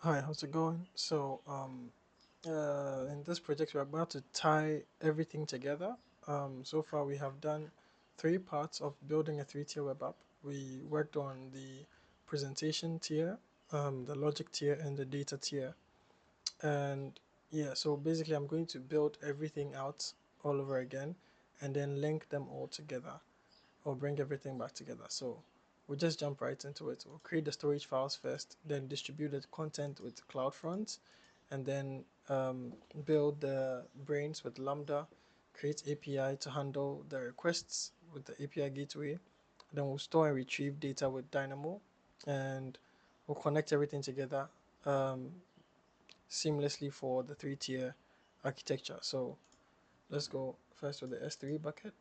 Hi, how's it going? In this project, we're about to tie everything together. So far, we have done three parts of building a three-tier web app. We worked on the presentation tier, the logic tier, and the data tier. And yeah, so basically, I'm going to build everything out all over again and then link them all together or bring everything back together. So we'll just jump right into it. We'll create the storage files first, then distribute the content with CloudFront, and then build the brains with Lambda, create API to handle the requests with the API gateway. Then we'll store and retrieve data with Dynamo, and we'll connect everything together um, seamlessly for the three-tier architecture. So let's go first with the S3 bucket.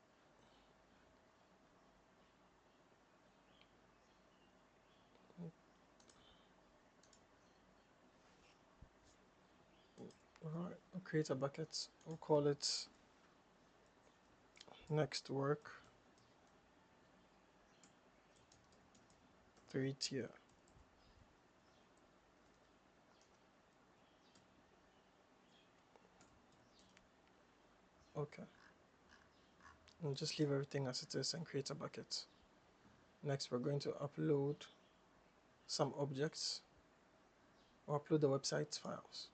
All right, we'll create a bucket. We'll call it next work three-tier. Okay, and just leave everything as it is and create a bucket. Next, we're going to upload some objects or upload the website's files.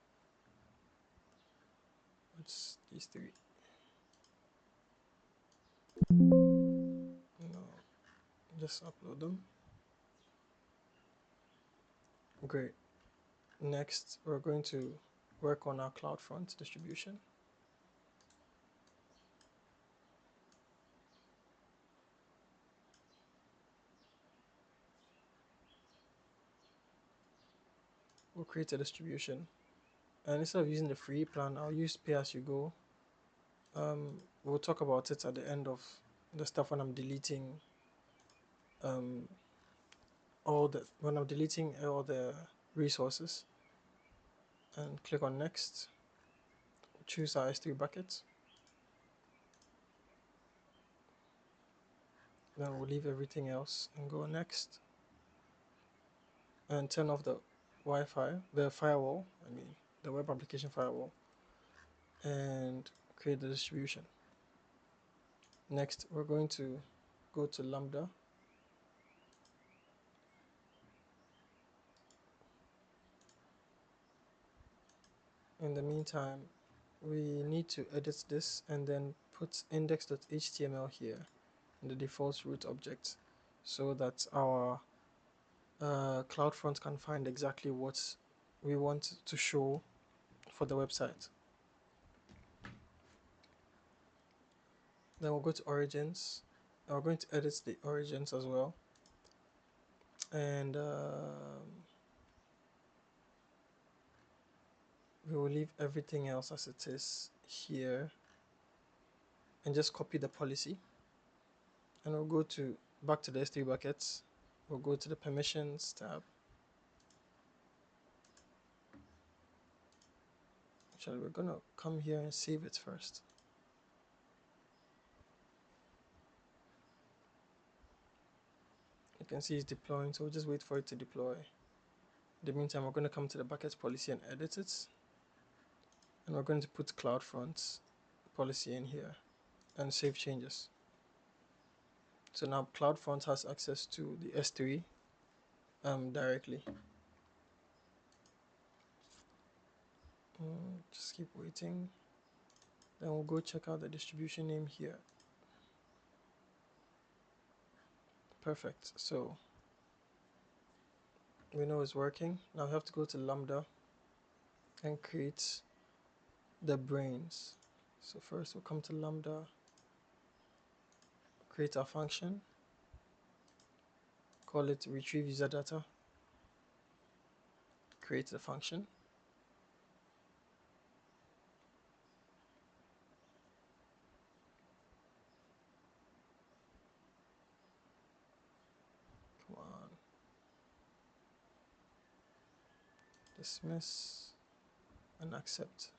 It's these three. No, just upload them. Great. Next, we're going to work on our CloudFront distribution. We'll create a distribution. And instead of using the free plan, I'll use pay as you go. We'll talk about it at the end of the stuff when I'm deleting um, when I'm deleting all the resources, and click on next, choose our S3 bucket, then we'll leave everything else and go next and turn off the Wi-Fi, the firewall, the web application firewall, and create the distribution. Next, we're going to go to Lambda. In the meantime, we need to edit this and then put index.html here in the default root object so that our CloudFront can find exactly what we want to show for the website. Then we'll go to origins. We're going to edit the origins as well. And we will leave everything else as it is here and just copy the policy. And we'll go to back to the S3 buckets. We'll go to the permissions tab. Actually, we're gonna come here and save it first. You can see it's deploying, so we'll just wait for it to deploy. In the meantime, we're going to come to the bucket policy and edit it. And we're going to put CloudFront policy in here and save changes. So now CloudFront has access to the S3 directly. Just keep waiting. Then we'll go check out the distribution name here. Perfect. So we know it's working. Now we have to go to Lambda and create the brains. So first we'll come to Lambda, create a function, call it retrieve user data, create the function. Come on. Dismiss and accept.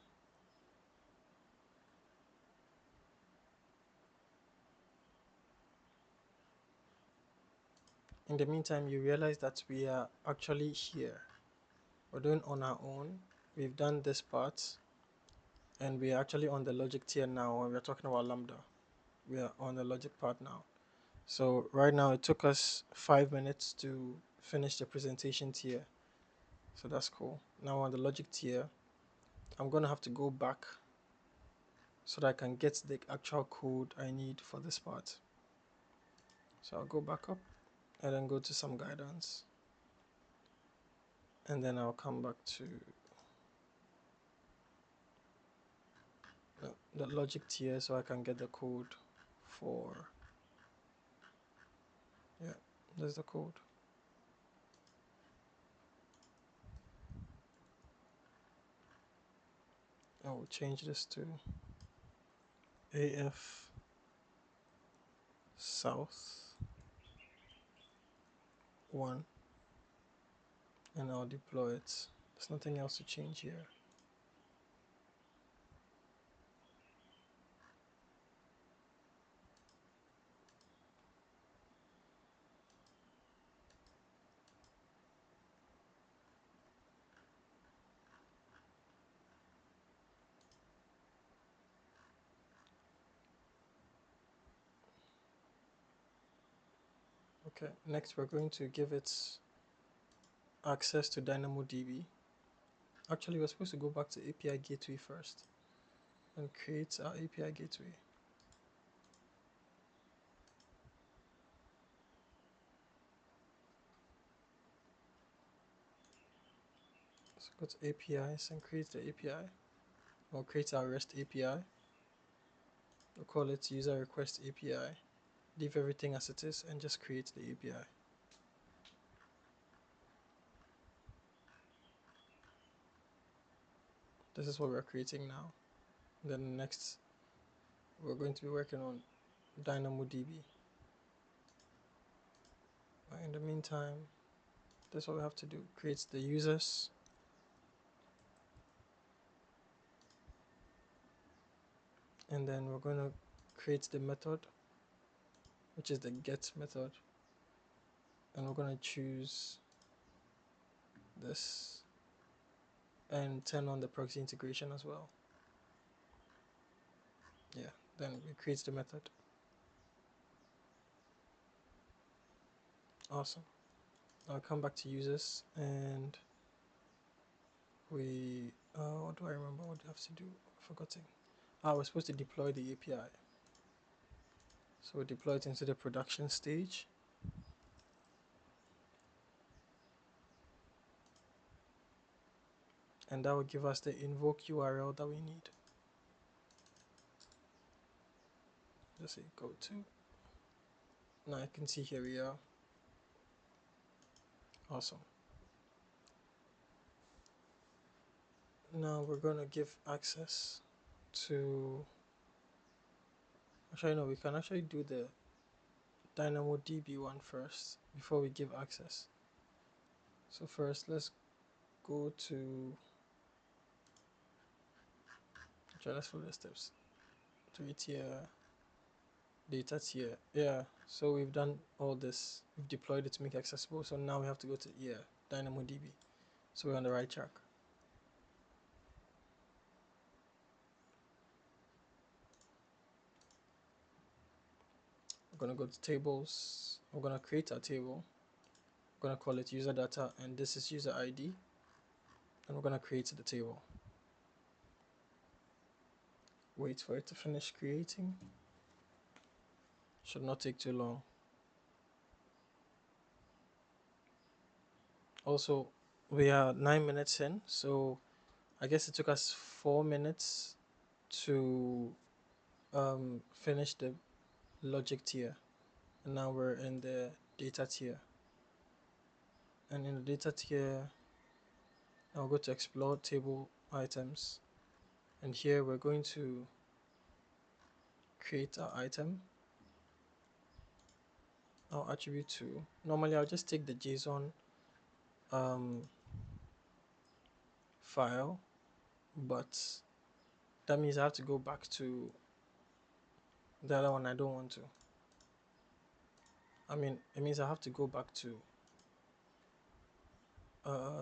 In the meantime, you realize that we are actually here. we're doing on our own. We've done this part, and we're actually on the logic tier now. When we're talking about Lambda, we are on the logic part now. So right now, it took us 5 minutes to finish the presentation tier. So that's cool. Now on the logic tier, I'm gonna have to go back so that I can get the actual code I need for this part. So I'll go back up and then go to some guidance, and then I'll come back to the logic tier so I can get the code for, yeah, there's the code. I will change this to AF South 1, and I'll deploy it. There's nothing else to change here. Okay, next we're going to give it access to DynamoDB. Actually, we're supposed to go back to API Gateway first and create our API Gateway. So go to APIs and create the API. We'll create our REST API. We'll call it user request API. Leave everything as it is and just create the API. This is what we're creating now. Then next, we're going to be working on DynamoDB. But in the meantime, that's what we have to do. Create the users. And then we're going to create the method, which is the get method. And we're going to choose this and turn on the proxy integration as well. Yeah, then we create the method. Awesome. I'll come back to users and what do I remember? What do I have to do? I've forgotten. We're supposed to deploy the API. So we deploy it into the production stage. And that will give us the invoke URL that we need. Just say go to. Now I can see here we are. Awesome. Now we're going to give access to, actually no, we can actually do the DynamoDB one first before we give access. So first let's go to, let's follow the steps. Three-tier, data tier. Yeah, so we've done all this. We've deployed it to make it accessible. So now we have to go to, DynamoDB. So we're on the right track. We're going to go to tables. We're going to create a table. We're going to call it user data, and this is user ID. And we're going to create the table. Wait for it to finish creating. Should not take too long. Also, we are 9 minutes in, so I guess it took us 4 minutes to finish the logic tier. And now we're in the data tier. And in the data tier, I'll go to explore table items. And here we're going to create our item. I'll attribute to, normally I'll just take the JSON file, but that means I have to go back to the other one I don't want to. I mean, it means I have to go back to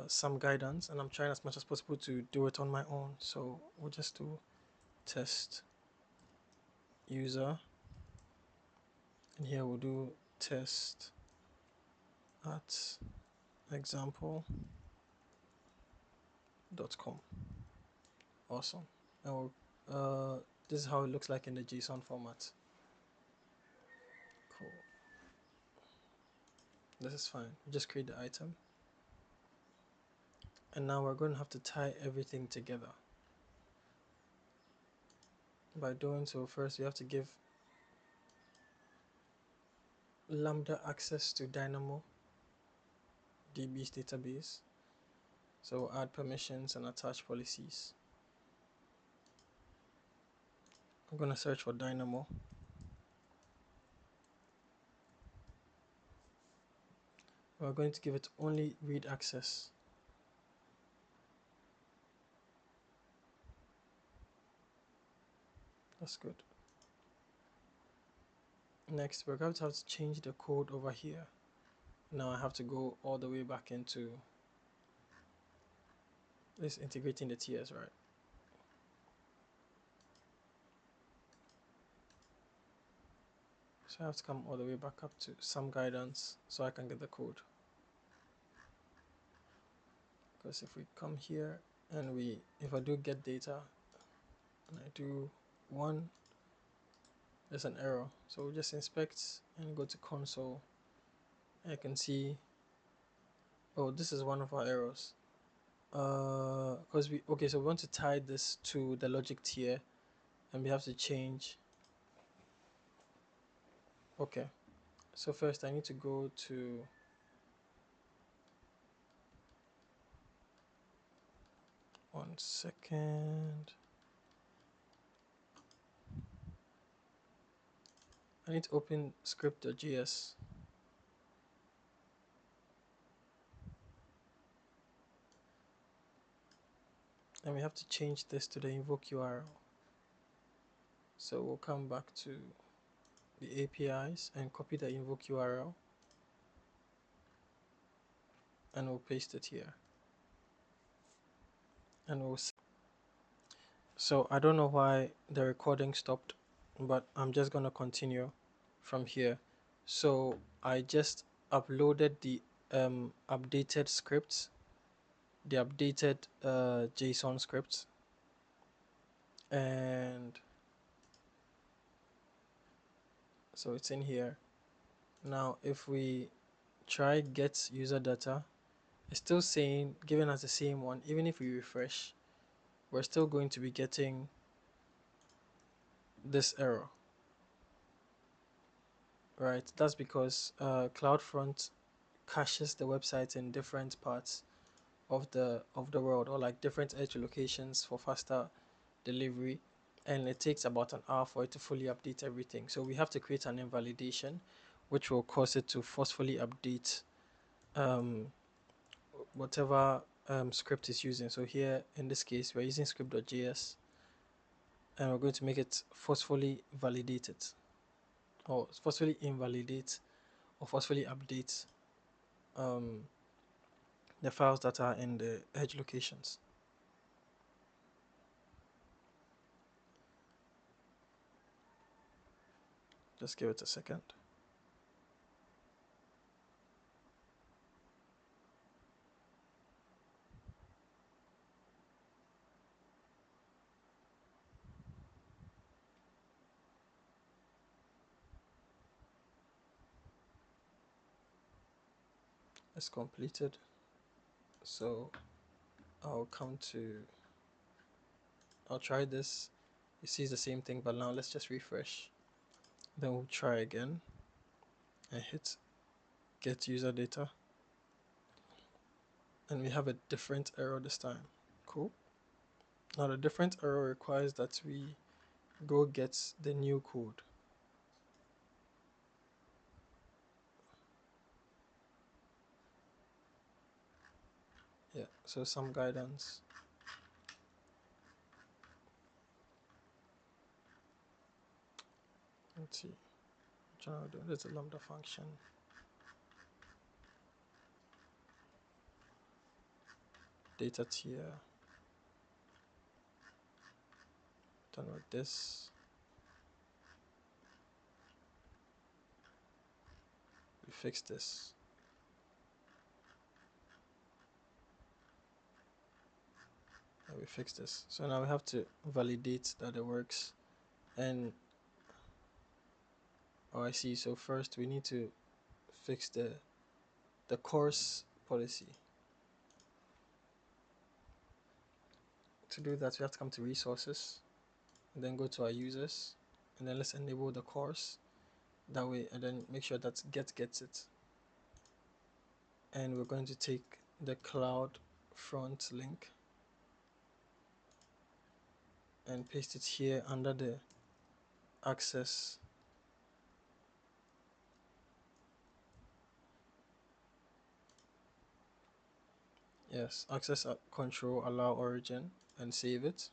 some guidance, and I'm trying as much as possible to do it on my own. So we'll just do test user, and here we'll do test at example.com. Awesome. And this is how it looks like in the JSON format. Cool. This is fine. Just create the item. And now we're going to have to tie everything together. By doing so, first we have to give Lambda access to DynamoDB's database. So we'll add permissions and attach policies. I'm going to search for Dynamo. We're going to give it only read access. That's good. Next, we're going to have to change the code over here. Now I have to go all the way back into this integrating the tiers, right? So I have to come all the way back up to some guidance so I can get the code. Because if we come here and if I do get data and I do 1, there's an error. So we'll just inspect and go to console. I can see, oh, this is one of our errors. So we want to tie this to the logic tier, and we have to change. Okay, so first I need to go to one second. I need to open script.js. And we have to change this to the invoke URL. So we'll come back to the APIs and copy the invoke URL, and we'll paste it here. And so I don't know why the recording stopped, but I'm just gonna continue from here. So I just uploaded the updated scripts, the updated JSON scripts, and so it's in here. Now if we try get user data, it's still saying giving us the same one. Even if we refresh, we're still going to be getting this error, right? That's because CloudFront caches the website in different parts of the world, or like different edge locations for faster delivery, and it takes about an hour for it to fully update everything. So we have to create an invalidation which will cause it to forcefully update whatever script is using. So here in this case we're using script.js, and we're going to make it forcefully validate it, or forcefully invalidate, or forcefully update the files that are in the edge locations. Just give it a second. It's completed. So I'll try this. It sees the same thing, but now let's just refresh. Then we'll try again and hit get user data, and we have a different error this time. Cool. Now the different error requires that we go get the new code. Yeah, so some guidance. Let's see. There's a Lambda function. data tier. Done with this. We fix this. And we fix this. So now we have to validate that it works. And oh, I see. So first we need to fix the course policy. To do that, we have to come to resources and then go to our users, and then let's enable the course that way, and then make sure that get gets it. And we're going to take the CloudFront link and paste it here under the access. Yes, access control, allow origin, and save it.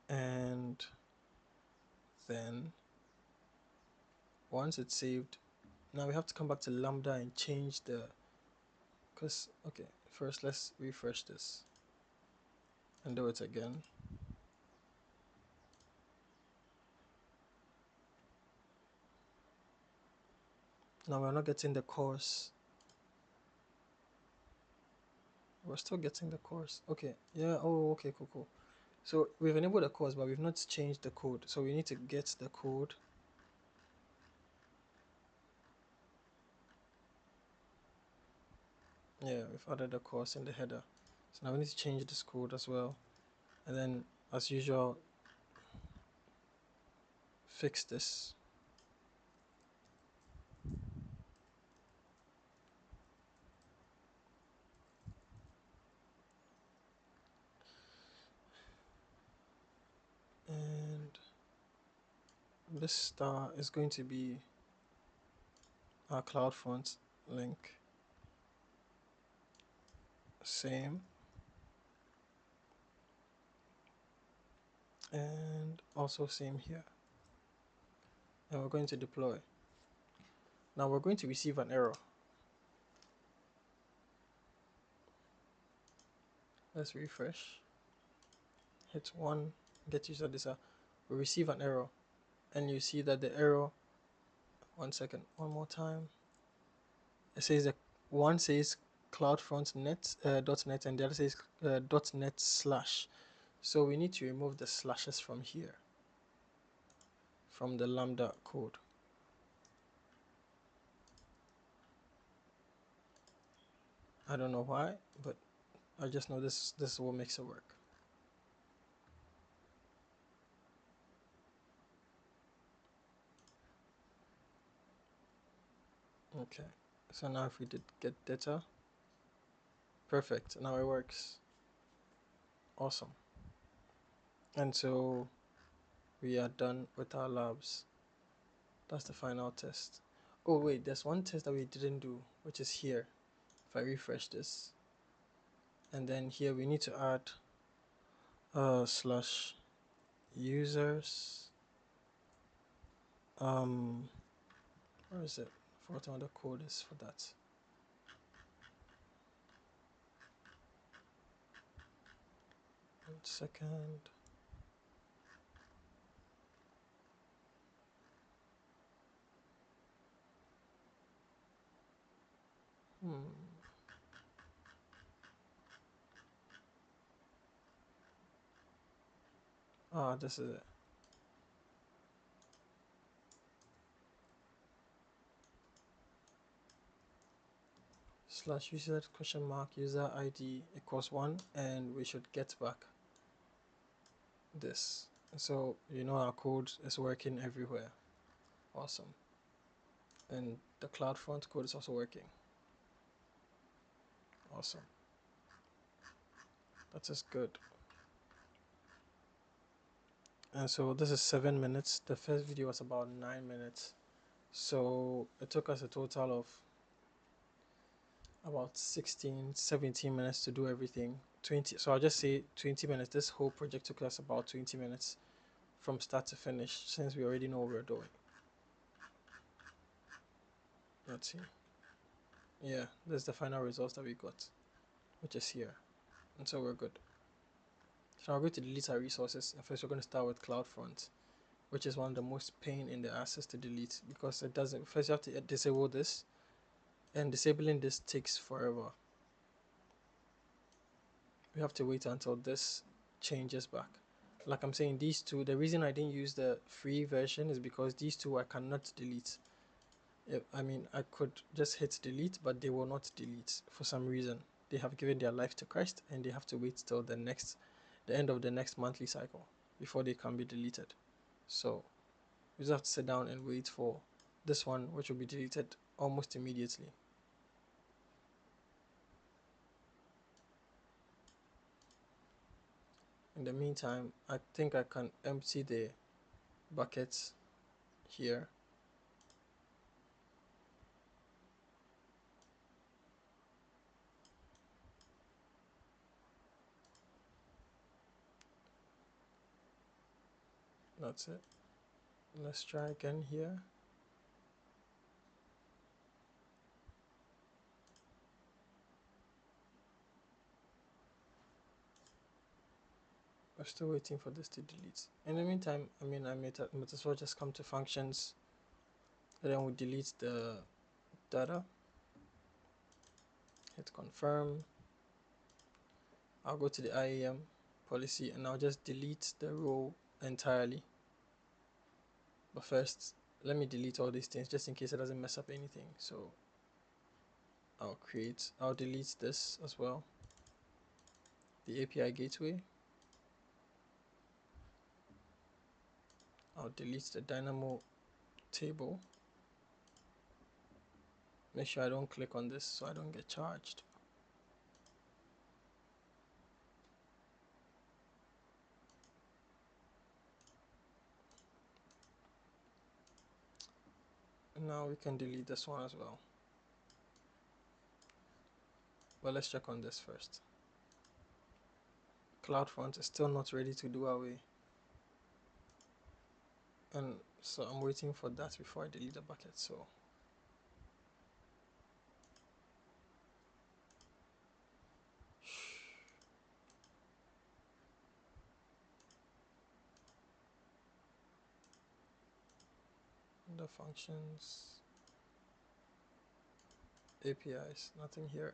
And then once it's saved, now we have to come back to Lambda and change the, because, okay, first let's refresh this and do it again. Now we're not getting the course. We're still getting the course. Okay, yeah, oh, okay, cool. So we've enabled the course, but we've not changed the code. So we need to get the code. Yeah, we've added the course in the header. So now we need to change this code as well. And then, as usual, fix this. And this star is going to be our CloudFront link. Same. And also same here. And we're going to deploy. Now we're going to receive an error. Let's refresh. Hit 1, get user data. We receive an error. And you see that the error, one more time. It says that one says CloudFront net, .net, and the other says .net slash. So we need to remove the slashes from here, from the Lambda code. I don't know why, but I just know this is what makes it work. Okay, so now if we did get data, perfect, now it works. Awesome. And so we are done with our labs. That's the final test. Oh wait, there's one test that we didn't do, which is here. If I refresh this, and then here we need to add slash users, where is it? I forgot what the code is for that. One second. This is it. Slash user question mark user ID equals 1, and we should get back this. So you know our code is working everywhere. Awesome. And the CloudFront code is also working. Awesome. That is good. And so this is 7 minutes. The first video was about 9 minutes. So it took us a total of about 16, 17 minutes to do everything. 20. So I'll just say 20 minutes. This whole project took us about 20 minutes from start to finish, since we already know what we're doing. Let's see. Yeah, that's the final results that we got, which is here. And so we're good. So I'm going to delete our resources. And first we're going to start with CloudFront, which is one of the most pain in the asses to delete because it doesn't. First you have to disable this, and disabling this takes forever. We have to wait until this changes back. Like I'm saying, these two, the reason I didn't use the free version is because these two I cannot delete. I mean, I could just hit delete, but they will not delete for some reason. They have given their life to Christ, and they have to wait till the end of the next monthly cycle before they can be deleted. So you just have to sit down and wait for this one, which will be deleted almost immediately. In the meantime, I think I can empty the buckets here. That's it. Let's try again here. I'm still waiting for this to delete. In the meantime, I mean, I might as well just come to functions, and then we delete the data. Hit confirm. I'll go to the IAM policy and I'll just delete the row entirely. But first, let me delete all these things just in case it doesn't mess up anything. So I'll delete this as well. The API gateway. I'll delete the Dynamo table. Make sure I don't click on this so I don't get charged. And now we can delete this one as well. But let's check on this first. CloudFront is still not ready to do away. And so I'm waiting for that before I delete the bucket. So the functions, APIs, nothing here.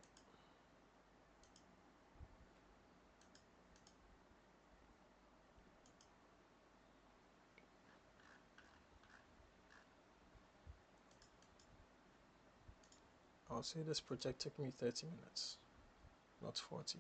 I'll say this project took me 30 minutes, not 40.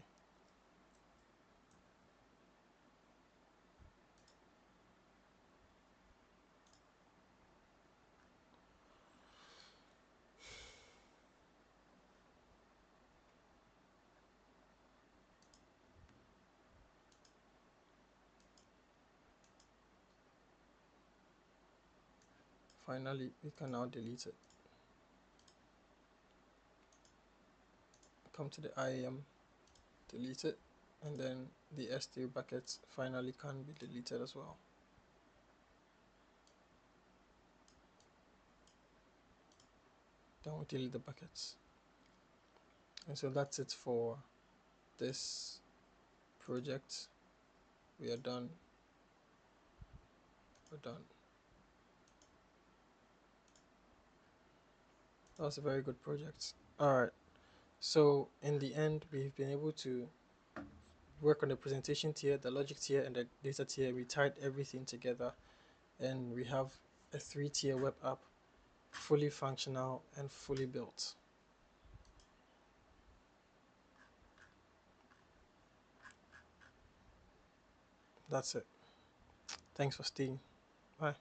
Finally, we can now delete it. Come to the IAM, delete it, and then the S3 buckets finally can be deleted as well. Then we delete the buckets. And so that's it for this project. We are done. We're done. That was a very good project. All right. So in the end, we've been able to work on the presentation tier, the logic tier, and the data tier. We tied everything together, and we have a 3-tier web app, fully functional and fully built. That's it. Thanks for staying. Bye.